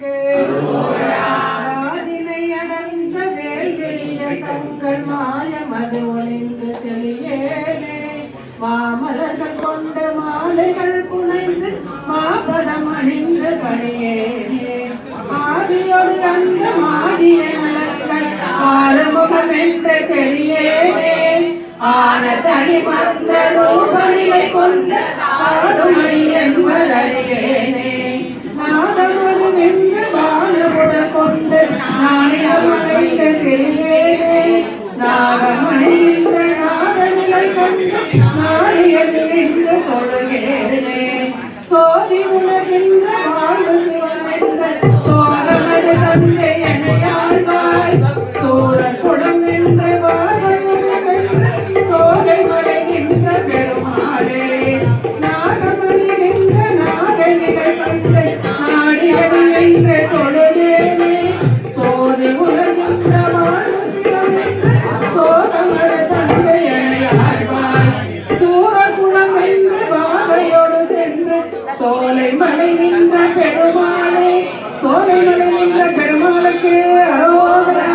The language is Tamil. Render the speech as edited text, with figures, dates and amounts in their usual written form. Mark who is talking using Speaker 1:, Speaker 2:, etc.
Speaker 1: பெருமாளுக்கு வாதினை அடர்ந்த வேல்விழிய தங்கள் மாயமது ஒளிந்து தெளியேனே மாமலர்கள் கொண்டு மாலைகள் புனைந்து மாபதம் அணிந்து பணியேனே ஆதியோடு அந்த மாடிய மலர்கள் ஆறுமுகம் என்று தெரியேனே ஆன தனி மந்த ரூபணியை கொண்ட ஆடுமை என்பதறியேனே நாதமது வென்று வானமுடன் கொண்டு நாணயமடைந்து தெரியேனே நாகமணிந்த நாதநிலை கொண்டு நாணியது நின்று தொழுகேனே சோதி உணர்கின்ற வாழ்வு சிவமென்ற சோதமது தந்தை எனையாழ்வாய் சூரக்குடம் என்ற வாழ்வையோடு சென்று சோலை மலைகின்ற பெருமாளே நாகமணிகின்ற நாதநிலை கொண்டு நாடியது என்று தொழுகேனே சோதி உணர்கின்ற வாழ்வு சிவமென்ற சோதமது தந்தை எனையாழ்வாய் சூரக்குடம் என்ற வாழ்வையோடு சென்று சோலை மலை நின்ற பெருமாளே சோலை மலை நின்ற பெருமாளுக்கு அரோகரா.